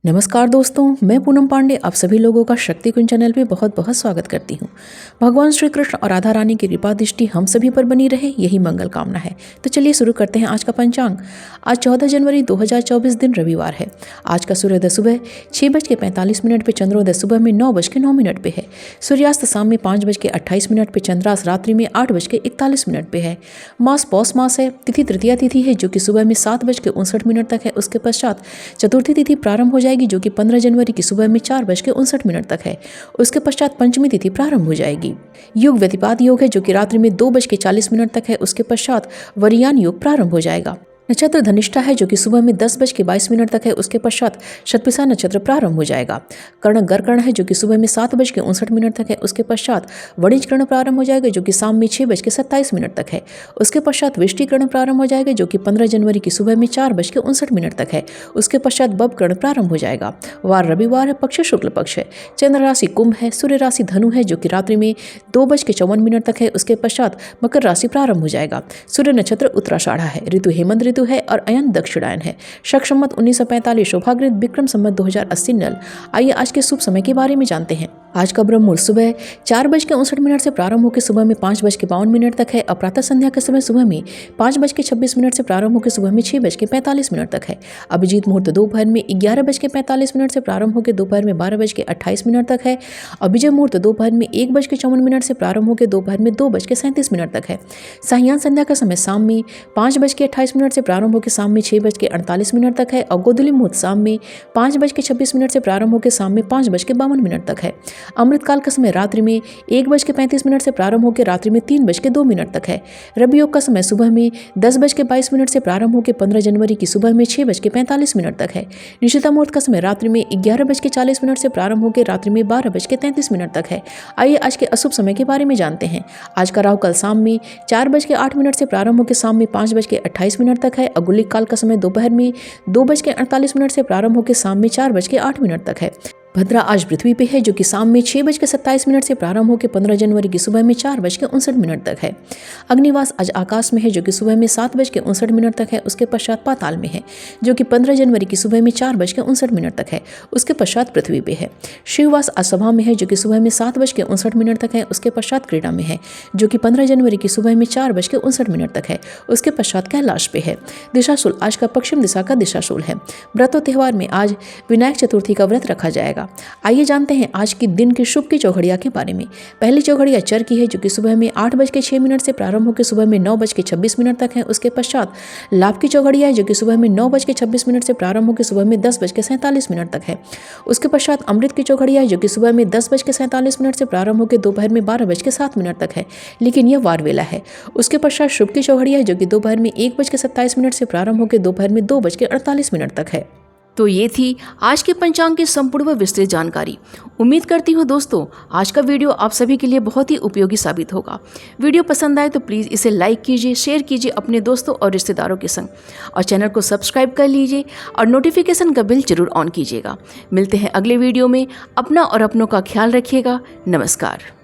नमस्कार दोस्तों, मैं पूनम पांडे आप सभी लोगों का शक्ति कुंज चैनल पे बहुत बहुत स्वागत करती हूँ। भगवान श्री कृष्ण और राधा रानी की कृपा दृष्टि हम सभी पर बनी रहे, यही मंगल कामना है। तो चलिए शुरू करते हैं आज का पंचांग। आज 14 जनवरी 2024 दिन रविवार है। आज का सूर्योदय सुबह 6:45 पे, चंद्रोदय सुबह में 9:09 पे है। सूर्यास्त शाम में 5:28 पे, चंद्रास्त रात्रि में 8:41 पे है। मास पौष मास है। तिथि तृतीया तिथि है जो कि सुबह में 7:59 तक है। उसके पश्चात चतुर्थी तिथि प्रारंभ हो जाएगी जो कि 15 जनवरी की सुबह में 4:59 तक है। उसके पश्चात पंचमी तिथि प्रारंभ हो जाएगी। योग व्यतिपात योग है जो कि रात्रि में 2:40 तक है। उसके पश्चात वरियान योग प्रारंभ हो जाएगा। नक्षत्र धनिष्ठा है जो कि सुबह में 10:22 तक है। उसके पश्चात शतभिषा नक्षत्र प्रारंभ हो जाएगा। कर्ण गरकर्ण है जो कि सुबह में 7:59 तक है। उसके पश्चात वणिज कर्ण प्रारंभ हो जाएगा जो कि शाम में 6:27 तक है। उसके पश्चात वृष्टि कर्ण प्रारंभ हो जाएगा जो कि 15 जनवरी की सुबह में 4:59 तक है। उसके पश्चात बब कर्ण प्रारंभ हो जाएगा। वार रविवार है, पक्ष शुक्ल पक्ष है। चंद्र राशि कुंभ है, सूर्य राशि धनु है जो कि रात्रि में 2:54 तक है। उसके पश्चात मकर राशि प्रारंभ हो जाएगा। सूर्य नक्षत्र उत्तराषाढ़ा है। ऋतु हेमंत ऋतु है और अयन दक्षिणायन है। शक संवत 1945, सौभाग्य विक्रम संवत 2080 नल। आइए आज के शुभ समय के बारे में जानते हैं। आज का ब्रह्म मुहूर्त सुबह 4:59 से प्रारंभ होकर सुबह में 5:52 तक है। अपरातः संध्या के समय सुबह में 5:26 से प्रारंभ होकर सुबह में 6:45 तक है। अभिजीत मुहूर्त दोपहर में 11:45 से प्रारंभ होकर दोपहर में 12:28 तक है। अभिजय मुहूर्त दोपहर में 1:54 से प्रारंभ होकर दोपहर में 2:37 तक है। सायं संध्या का समय शाम में 5:28 से प्रारंभ होकर शाम में 6:48 तक है। और गोधूली मुहूर्त शाम में 5:26 से प्रारंभ होकर शाम में 5:52 तक है। अमृतकाल का समय रात्रि में 1:35 से प्रारंभ होकर रात्रि में 3:02 तक है। रवि योग का समय सुबह में 10:22 से प्रारंभ होकर 15 जनवरी की सुबह में 6:45 तक है। निशिता मुहूर्त का समय रात्रि में 11:40 से प्रारंभ होकर रात्रि में 12:33 तक है। आइए आज के अशुभ समय के बारे में जानते हैं। आज का राहु काल शाम में 4:08 से प्रारंभ होकर शाम में 5:28 तक है। अगुलिक काल का समय दोपहर में 2:48 से प्रारंभ होकर शाम में 4:08 तक है। भद्रा आज पृथ्वी पे है जो कि शाम में 6:27 से प्रारंभ होकर 15 जनवरी की सुबह में 4:59 तक है। अग्निवास आज आकाश में है जो कि सुबह में 7:59 तक है। उसके पश्चात पाताल में है जो कि 15 जनवरी की सुबह में 4:59 तक है। उसके पश्चात पृथ्वी पे है। शिववास आज सभा में है जो कि सुबह में 7:59 तक है। उसके पश्चात क्रीड़ा में है जो कि 15 जनवरी की सुबह में 4:59 तक है। उसके पश्चात कैलाश पे है। दिशाशूल आज का पश्चिम दिशा का दिशाशूल है। व्रतों त्योहार में आज विनायक चतुर्थी का व्रत रखा जाएगा। आइए जानते हैं आज की दिन के शुभ की चौघड़िया के बारे में। पहली चौघड़िया चर की है जो कि सुबह में 8:06 से प्रारंभ होकर सुबह में 9:26 तक है। उसके पश्चात लाभ की चौघड़िया है जो कि सुबह में 9:26 से प्रारंभ होकर सुबह में 10:47 तक है। उसके पश्चात अमृत की चौघड़िया है जो कि सुबह में 10:47 से प्रारंभ होकर दोपहर में 12:07 तक है, लेकिन यह वार वेला है। उसके पश्चात शुभ की चौघड़िया है जो कि दोपहर में 1:27 से प्रारंभ होकर दोपहर में 2:48 तक है। तो ये थी आज के पंचांग की संपूर्ण व विस्तृत जानकारी। उम्मीद करती हूँ दोस्तों आज का वीडियो आप सभी के लिए बहुत ही उपयोगी साबित होगा। वीडियो पसंद आए तो प्लीज़ इसे लाइक कीजिए, शेयर कीजिए अपने दोस्तों और रिश्तेदारों के संग, और चैनल को सब्सक्राइब कर लीजिए और नोटिफिकेशन का बिल जरूर ऑन कीजिएगा। मिलते हैं अगले वीडियो में। अपना और अपनों का ख्याल रखिएगा। नमस्कार।